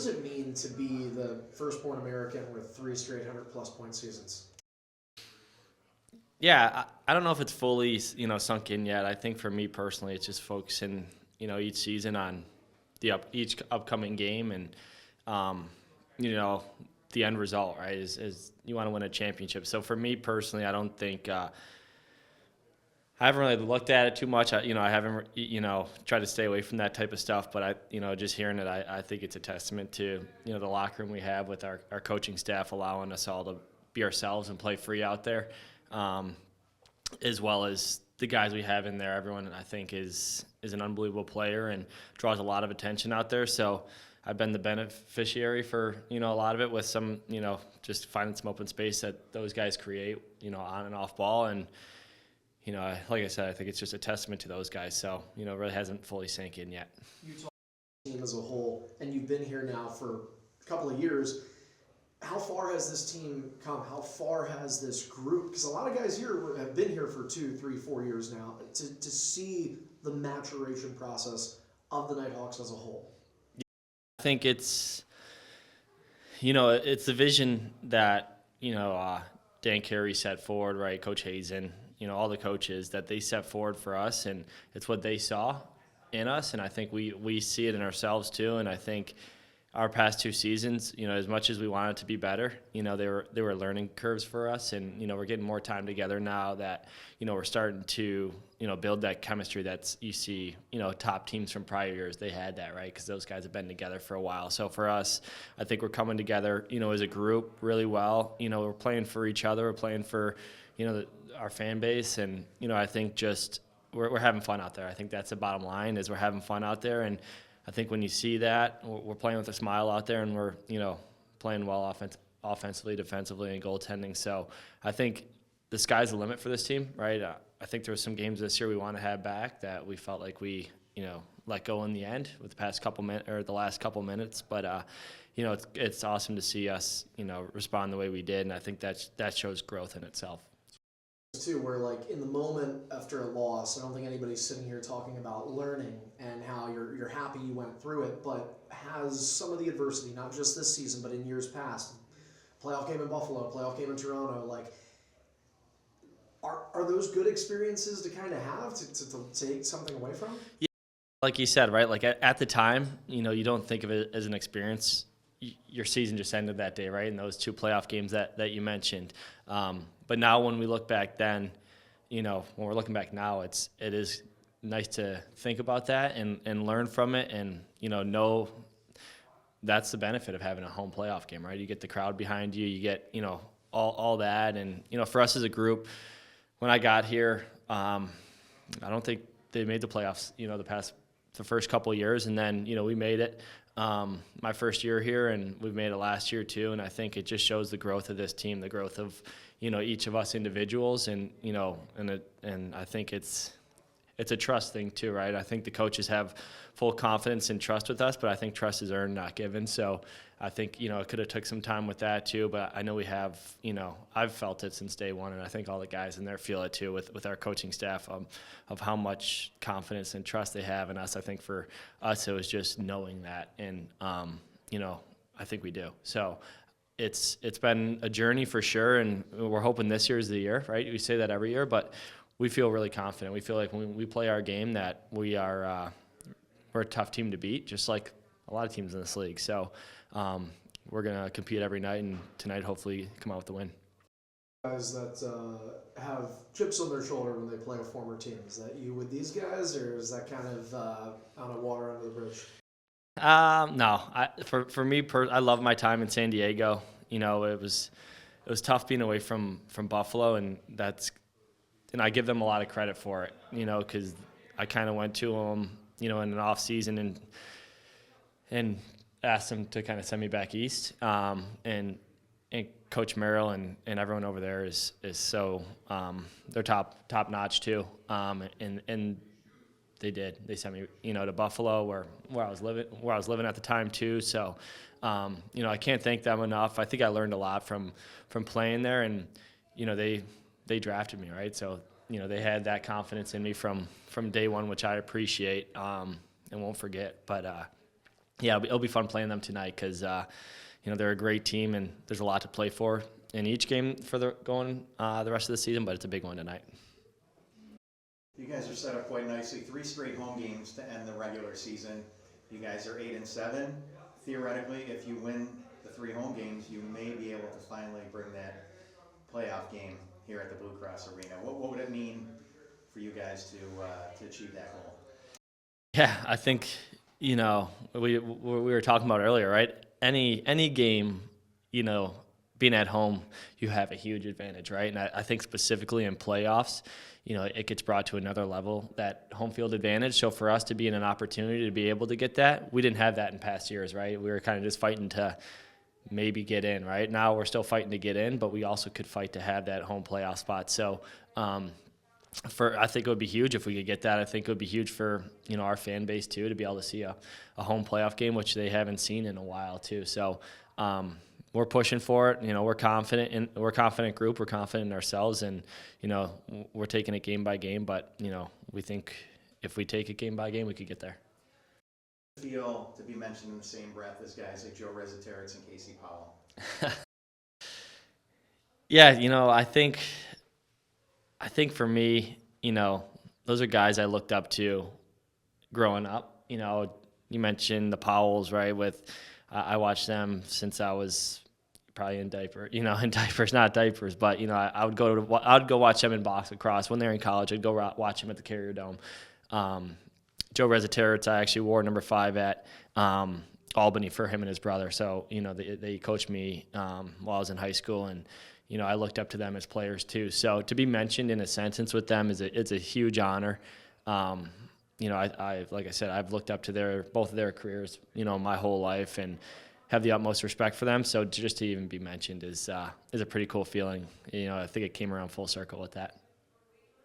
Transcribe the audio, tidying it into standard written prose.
does it mean to be the firstborn American with 3 straight 100-plus point seasons? Yeah, I don't know if it's fully, sunk in yet. I think for me personally, it's just focusing, each season on each upcoming game and, um, you know, the end result, right? Is you want to win a championship. So for me personally, I don't think I haven't really looked at it too much. I haven't, tried to stay away from that type of stuff. But just hearing it, I think it's a testament to, the locker room we have with our coaching staff allowing us all to be ourselves and play free out there. As well as the guys we have in there. Everyone I think is an unbelievable player and draws a lot of attention out there. So I've been the beneficiary for a lot of it with some just finding some open space that those guys create on and off ball. And like I said, I think it's just a testament to those guys. So it really hasn't fully sank in yet. Utah team as a whole, and you've been here now for a couple of years. How far has this team come? How far has this group? Because a lot of guys here have been here for 2, 3, 4 years now. To see the maturation process of the Knighthawks as a whole. I think it's it's the vision that Dan Carey set forward, right? Coach Hazen, all the coaches that they set forward for us, and it's what they saw in us, and I think we see it in ourselves too. And I think our past 2 seasons, as much as we wanted to be better, they were learning curves for us, and we're getting more time together now that we're starting to build that chemistry that's you see top teams from prior years they had that, right, because those guys have been together for a while. So for us, I think we're coming together as a group really well. We're playing for each other, we're playing for our fan base, and I think just we're having fun out there. I think that's the bottom line, is we're having fun out there. And I think when you see that, we're playing with a smile out there, and we're playing well offensively, defensively, and goaltending. So I think the sky's the limit for this team, right? I think there were some games this year we want to have back that we felt like we let go in the end with the past couple minutes or the last couple minutes. But it's awesome to see us respond the way we did, and I think that shows growth in itself. Too, where like in the moment after a loss, I don't think anybody's sitting here talking about learning and how you're happy you went through it, but has some of the adversity, not just this season, but in years past, playoff game in Buffalo, playoff game in Toronto, like are those good experiences to kind of have to take something away from? Yeah, like you said, right? Like at the time, you don't think of it as an experience. Your season just ended that day, right? In those 2 playoff games that you mentioned. But now when we look back then, when we're looking back now, it is nice to think about that and learn from it, and know that's the benefit of having a home playoff game, right? You get the crowd behind you, you get all that, and for us as a group, when I got here, I don't think they made the playoffs, the first couple of years, and then we made it my first year here, and we've made it last year too. And I think it just shows the growth of this team, the growth of each of us individuals, and and I think it's a trust thing too, right? I think the coaches have full confidence and trust with us, but I think trust is earned, not given. So I think it could have took some time with that too, but I know we have. I've felt it since day one, and I think all the guys in there feel it too with our coaching staff of how much confidence and trust they have in us. I think for us it was just knowing that, and I think we do. So it's been a journey for sure, and we're hoping this year is the year, right? We say that every year, but we feel really confident. We feel like when we play our game that we're a tough team to beat, just like a lot of teams in this league. So we're going to compete every night, and tonight hopefully come out with the win. Guys that have chips on their shoulder when they play a former team, is that you with these guys, or is that kind of on a water under the bridge? No, for me, I love my time in San Diego. It was tough being away from Buffalo, and I give them a lot of credit for it. Because I kind of went to them, in an off season and asked them to kind of send me back east. And Coach Merrill and everyone over there is so they're top notch too. And they did. They sent me, to Buffalo where I was living at the time too. So, I can't thank them enough. I think I learned a lot from playing there, and they drafted me, right? So, they had that confidence in me from day one, which I appreciate and won't forget. But yeah, it'll be fun playing them tonight because they're a great team and there's a lot to play for in each game for the rest of the season, but it's a big one tonight. You guys are set up quite nicely. 3 straight home games to end the regular season. You guys are 8-7. Theoretically, if you win the 3 home games, you may be able to finally bring that playoff game here at the Blue Cross Arena. What would it mean for you guys to achieve that goal? Yeah, I think we were talking about earlier, right? Any game, being at home, you have a huge advantage, right? And I think specifically in playoffs, it gets brought to another level, that home field advantage. So for us to be in an opportunity to be able to get that, we didn't have that in past years, right? We were kind of just fighting to maybe get in, right? Now we're still fighting to get in, but we also could fight to have that home playoff spot. So I think it would be huge if we could get that. I think it would be huge for our fan base too, to be able to see a home playoff game, which they haven't seen in a while too. So we're pushing for it. We're a confident group. We're confident in ourselves, and we're taking it game by game. But we think if we take it game by game, we could get there. Feel to be mentioned in the same breath as guys like Joe Resetarits and Casey Powell? Yeah, I think for me, those are guys I looked up to growing up. You mentioned the Powells, right? I watched them since I was probably in diapers, not diapers, but I'd go watch them in box lacrosse when they were in college. I'd go watch them at the Carrier Dome. Joe Resetarits, I actually wore number 5 at Albany for him and his brother. So they coached me while I was in high school, and I looked up to them as players too. So to be mentioned in a sentence with them it's a huge honor. I like I said, I've looked up to both of their careers, my whole life, and have the utmost respect for them. So just to even be mentioned is a pretty cool feeling. I think it came around full circle with that.